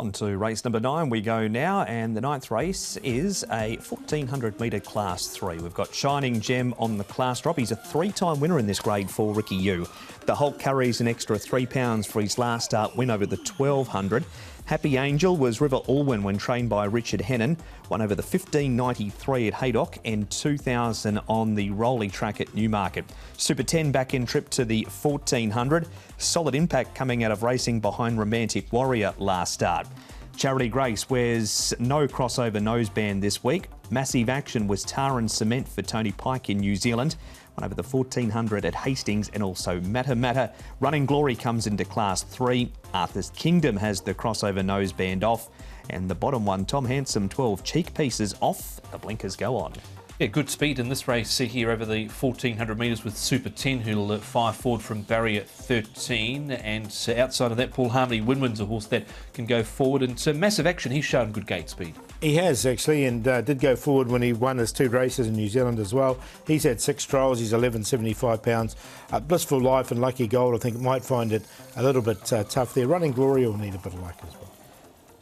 On to race number 9 we go now, and the 9th race is a 1400 metre Class 3. We've got Shining Gem on the class drop. He's a 3-time winner in this grade for Ricky Yu. The Hulk carries an extra £3 for his last start win over the 1200. Happy Angel was River Alwyn when trained by Richard Hennon, won over the 1593 at Haydock and 2000 on the Rolly track at Newmarket. Super 10 back in trip to the 1400. Solid impact coming out of racing behind Romantic Warrior last start. Charity Grace wears no crossover noseband this week. Massive Action was tar and cement for Tony Pike in New Zealand. Won over the 1400 at Hastings, and also Matter. Running Glory comes into Class 3. Arthur's Kingdom has the crossover noseband off. And the bottom one, Tom Handsome, 12 cheek pieces off. The blinkers go on. Yeah, good speed in this race here over the 1400 metres with Super 10, who'll fire forward from barrier 13. And outside of that, Paul Harmony Winwin's a horse that can go forward. And so Massive Action, he's shown good gate speed. He has actually, and did go forward when he won his 2 races in New Zealand as well. He's had 6 trials, he's 11.75 pounds. Blissful Life and Lucky Gold, I think, might find it a little bit tough there. Running Glory will need a bit of luck as well.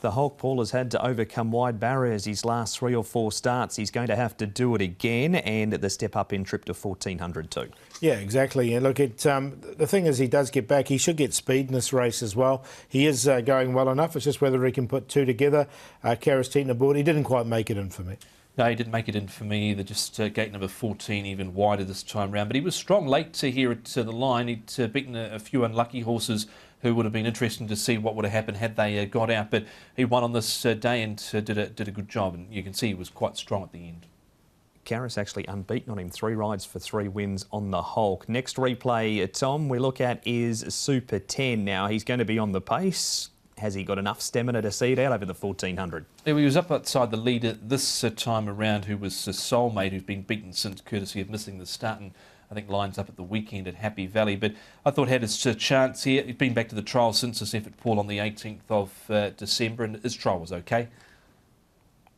The Hulk Paul has had to overcome wide barriers his last 3 or 4 starts. He's going to have to do it again, and the step up in trip to 1400 too. Yeah, exactly. And look, the thing is, he does get back. He should get speed in this race as well. He is going well enough. It's just whether he can put 2 together. Karis Teton aboard. He didn't quite make it in for me. No, he didn't make it in for me either. Just gate number 14, even wider this time round. But he was strong late here at the line. He'd beaten a few unlucky horses who would have been interesting to see what would have happened had they got out. But he won on this day and did a good job. And you can see he was quite strong at the end. Karis actually unbeaten on him, 3 rides for 3 wins on the Hulk. Next replay, Tom, we look at is Super 10. Now, he's going to be on the pace. Has he got enough stamina to see it out over the 1400? Yeah, he was up outside the leader this time around, who was Soulmate, who's been beaten since courtesy of missing the start, and I think lines up at the weekend at Happy Valley. But I thought had his chance here. He's been back to the trial since his effort, Paul, on the 18th of December, and his trial was okay.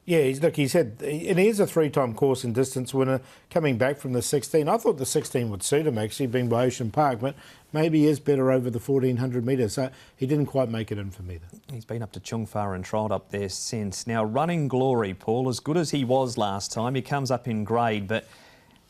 Yeah, he is a 3-time course and distance winner coming back from the 16. I thought the 16 would suit him, actually, being by Ocean Park, but maybe he is better over the 1400 metres. So he didn't quite make it in for me, though. He's been up to Chungfa and trialled up there since. Now, Running Glory, Paul, as good as he was last time, he comes up in grade, but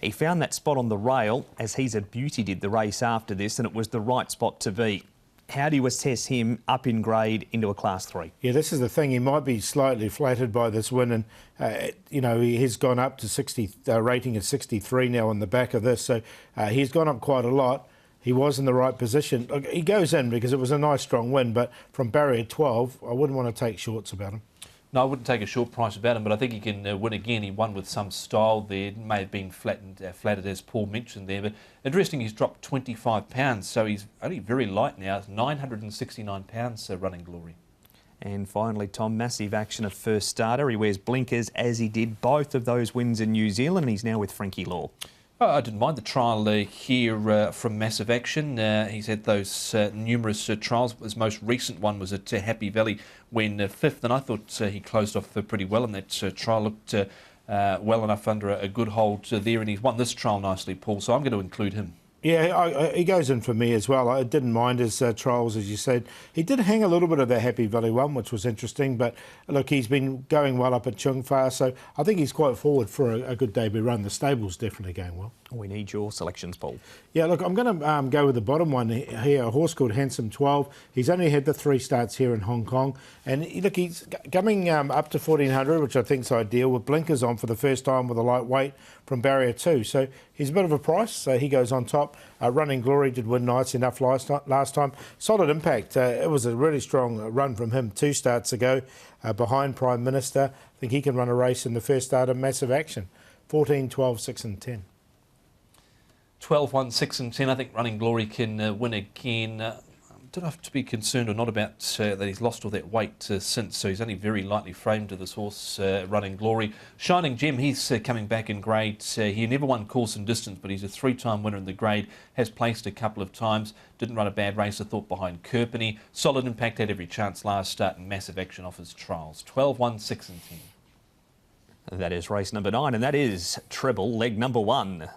he found that spot on the rail, as He's a Beauty did the race after this, and it was the right spot to be. How do you assess him up in grade into a Class 3? Yeah, this is the thing. He might be slightly flattered by this win, and he's gone up to 60, rating of 63 now on the back of this, so he's gone up quite a lot. He was in the right position. Look, he goes in because it was a nice strong win, but from barrier 12, I wouldn't want to take shorts about him. No, I wouldn't take a short price about him, but I think he can win again. He won with some style there. It may have been flattered, as Paul mentioned there. But interesting, he's dropped 25 pounds, so he's only very light now. It's 969 pounds, Running Glory. And finally, Tom, Massive Action, a first starter. He wears blinkers, as he did both of those wins in New Zealand, and he's now with Frankie Law. Oh, I didn't mind the trial here from Massive Action. He's had those numerous trials. His most recent one was at Happy Valley when 5th, and I thought he closed off pretty well in that trial. Looked well enough under a good hold there, and he's won this trial nicely, Paul, so I'm going to include him. Yeah, he goes in for me as well. I didn't mind his trials, as you said. He did hang a little bit of the Happy Valley one, which was interesting. But look, he's been going well up at Chungfa, so I think he's quite forward for a good debut run. The stable's definitely going well. We need your selections, Paul. Yeah, look, I'm going to go with the bottom one here, a horse called Handsome 12. He's only had the 3 starts here in Hong Kong. And look, he's coming up to 1400, which I think is ideal, with blinkers on for the first time with a lightweight from barrier 2. So he's a bit of a price, so he goes on top. Running Glory did win nice enough last time. Solid impact. It was a really strong run from him 2 starts ago behind Prime Minister. I think he can run a race in the first start of Massive Action. 14, 12, 6 and 10. 12, 1, 6 and 10. I think Running Glory can win again. Don't have to be concerned or not about that he's lost all that weight since, so he's only very lightly framed to this horse, Running Glory. Shining Gem, he's coming back in grade. He never won course and distance, but he's a 3-time winner in the grade, has placed a couple of times, didn't run a bad race, I thought, behind Kerpenny. Solid impact, had every chance last start, and Massive Action off his trials. 12, 1, 6 and 10. That is race number 9, and that is treble leg number 1.